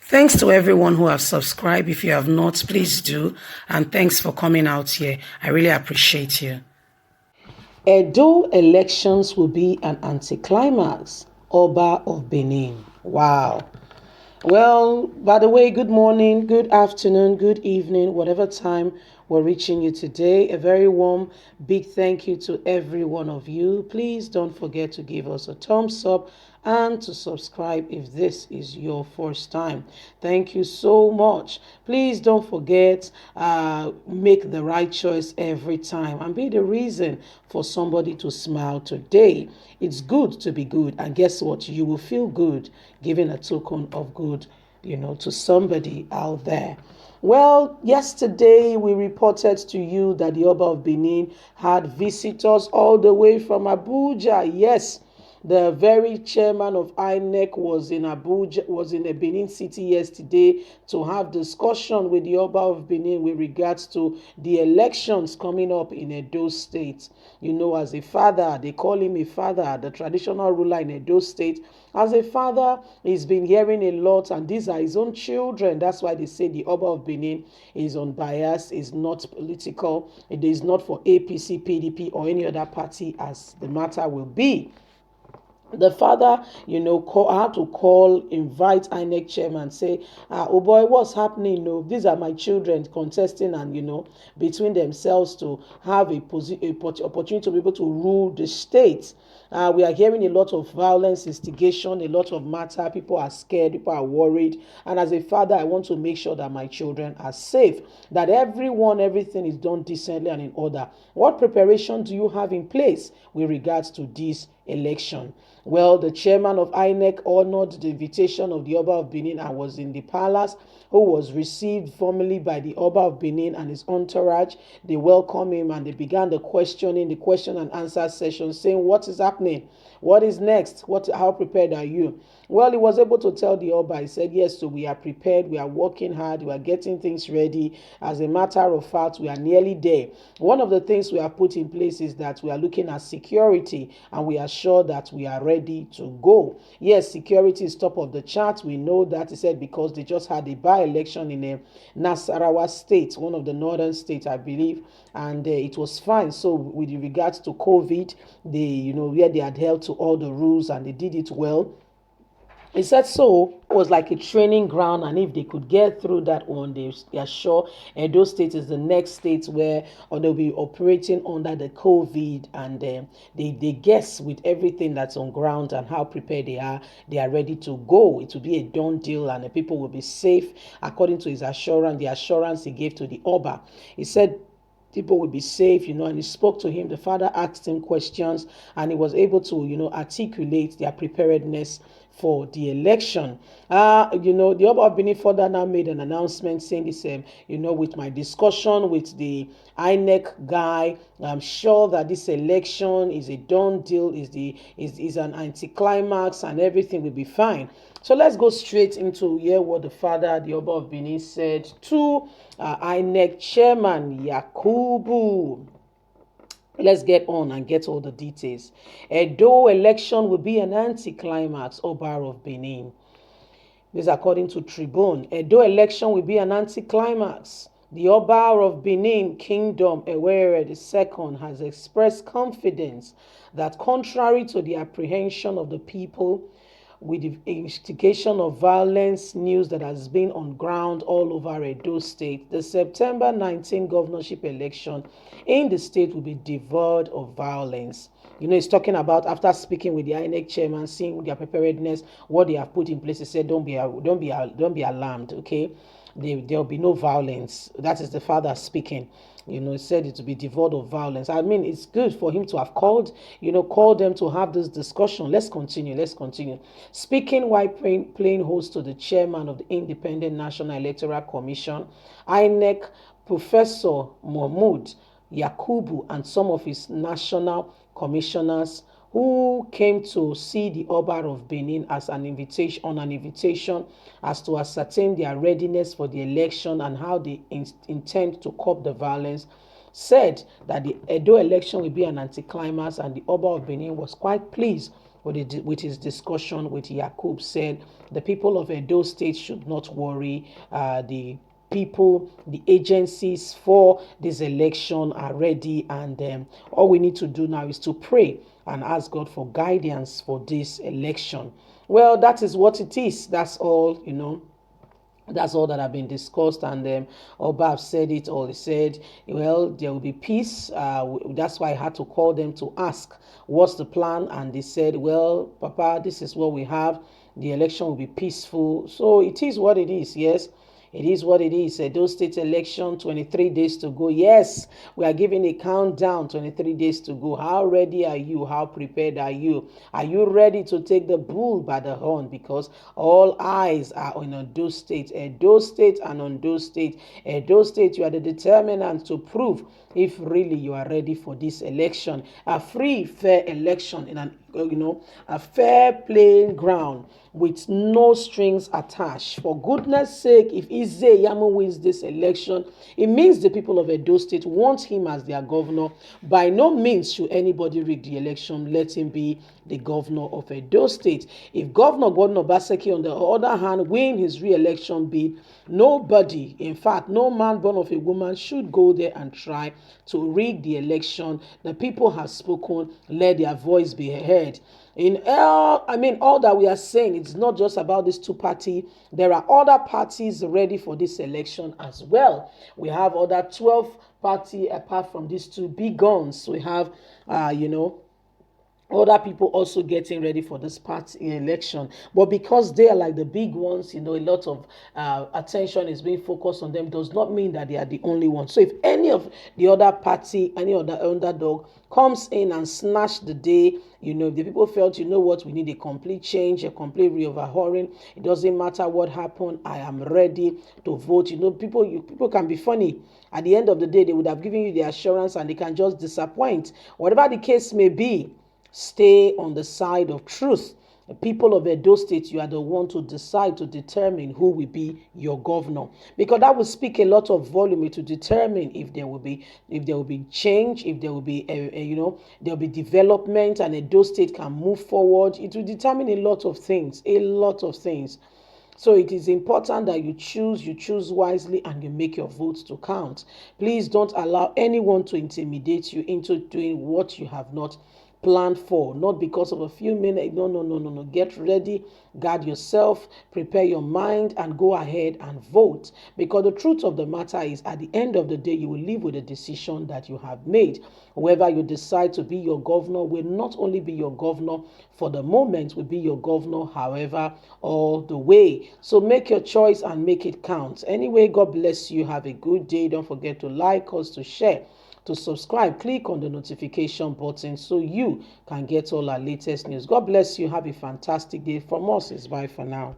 Thanks to everyone who have subscribed. If you have not, please do. And thanks for coming out here. I really appreciate you. Edo elections will be an anticlimax. Oba of Benin. Wow. Well, by the way, good morning, good afternoon, good evening, whatever time we're reaching you today. A very warm, big thank you to every one of you. Please don't forget to give us a thumbs up and to subscribe if this is your first time. Thank you so much. Please don't forget, make the right choice every time and be the reason for somebody to smile today. It's good to be good, and guess what? You will feel good giving a token of good, to somebody out there. Well, yesterday we reported to you that the Oba of Benin had visitors all the way from Abuja. Yes, the very chairman of INEC was in Abuja, was in the Benin city yesterday to have discussion with the Oba of Benin with regards to the elections coming up in Edo State. As a father, they call him a father, the traditional ruler in Edo State. As a father, he's been hearing a lot, and these are his own children. That's why they say the Oba of Benin is unbiased, is not political. It is not for APC, PDP, or any other party, as the matter will be. The father, had to invite INEC chairman, say, oh boy, what's happening? These are my children contesting and, between themselves to have a opportunity to be able to rule the state. We are hearing a lot of violence, instigation, a lot of matter. People are scared, people are worried. And as a father, I want to make sure that my children are safe, that everything is done decently and in order. What preparation do you have in place with regards to this election? Well, the chairman of INEC honored the invitation of the Oba of Benin and was in the palace, who was received formally by the Oba of Benin and his entourage. They welcomed him and they began the question and answer session, saying, what is happening? What is next? How prepared are you? Well, he was able to tell the Oba, he said, yes, so we are prepared, we are working hard, we are getting things ready. As a matter of fact, we are nearly there. One of the things we have put in place is that we are looking at security, and we are sure that we are ready to go. Yes, security is top of the chart. We know that, he said, because they just had a by-election in a Nasarawa state, one of the northern states, I believe, and it was fine. So with regards to COVID, where they had held to all the rules and they did it well. He said so it was like a training ground, and if they could get through that one, they are sure Edo State is the next state where they'll be operating under the COVID, and they guess with everything that's on ground and how prepared they are ready to go. It will be a done deal, and the people will be safe according to his assurance, the assurance he gave to the Oba. He said people will be safe, and he spoke to him. The father asked him questions, and he was able to, articulate their preparedness for the election. The Oba of Benin further now made an announcement saying this, with my discussion with the INEC guy, I'm sure that this election is a done deal, is an anticlimax, and everything will be fine. So let's go straight into hear what the father, the Oba of Benin, said to INEC chairman Yakubu. Let's get on and get all the details. Edo election will be an anticlimax, Oba of Benin. This is according to Tribune. Edo election will be an anticlimax. The Oba of Benin Kingdom, Ewere II, has expressed confidence that contrary to the apprehension of the people, with the instigation of violence news that has been on ground all over Edo State, the September 19 governorship election in the state will be devoid of violence. He's talking about after speaking with the INEC chairman, seeing their preparedness, what they have put in place. He said, don't be alarmed, okay? There'll be no violence. That is the father speaking. He said it to be devoid of violence. I mean, it's good for him to have called them to have this discussion. Let's continue. Speaking while playing host to the chairman of the Independent National Electoral Commission, INEC, Professor Mahmoud Yakubu, and some of his national commissioners who came to see the Oba of Benin as an invitation as to ascertain their readiness for the election and how they intend to curb the violence, said that the Edo election will be an anticlimax, and the Oba of Benin was quite pleased with his discussion with Yakub, said the people of Edo State should not worry. The people, the agencies for this election are ready, and all we need to do now is to pray and ask God for guidance for this election. Well, that is what it is. That's all, that's all that have been discussed, and Oba have said it all. He said, well, there will be peace. That's why I had to call them to ask what's the plan, and they said, well, Papa, this is what we have. The election will be peaceful. So it is what it is. Yes, it is what it is. Those state election, 23 days to go. Yes, we are giving a countdown, 23 days to go. How ready are you? How prepared are you? Are you ready to take the bull by the horn? Because all eyes are on Ondo State. Edo State and Ondo State. Edo State, you are the determinant to prove if really you are ready for this election. A free, fair election in a fair playing ground with no strings attached. For goodness sake, if Ize Yamu wins this election, it means the people of Edo State want him as their governor. By no means should anybody rig the election. Let him be the governor of Edo State. If Governor Gordon Obaseki, on the other hand, win his re-election bid, nobody, in fact, no man born of a woman should go there and try to rig the election. The people have spoken. Let their voice be heard. All that we are saying, it's not just about this two party. There are other parties ready for this election as well. We have other 12 party apart from these two big guns. We have, other people also getting ready for this party election, but because they are like the big ones, a lot of attention is being focused on them, does not mean that they are the only ones. So if any of the other party, any other underdog comes in and snatch the day, if the people felt, what, we need a complete change, a complete re-overhauling, it doesn't matter what happened, I am ready to vote. People can be funny. At the end of the day, they would have given you the assurance and they can just disappoint. Whatever the case may be, stay on the side of truth. The people of Edo State, you are the one to decide, to determine who will be your governor, because that will speak a lot of volume to determine if there will be change, if there will be there will be development, and Edo State can move forward. It will determine a lot of things, So it is important that you choose wisely, and you make your votes to count. Please don't allow anyone to intimidate you into doing what you have not planned for, not because of a few minutes. No. Get ready, guard yourself, prepare your mind, and go ahead and vote. Because the truth of the matter is, at the end of the day, you will live with the decision that you have made. Whoever you decide to be your governor will not only be your governor for the moment, will be your governor, however, all the way. So make your choice and make it count. Anyway, God bless you. Have a good day. Don't forget to like us, to share, to subscribe. Click on the notification button so you can get all our latest news. God bless you. Have a fantastic day. From us, it's bye for now.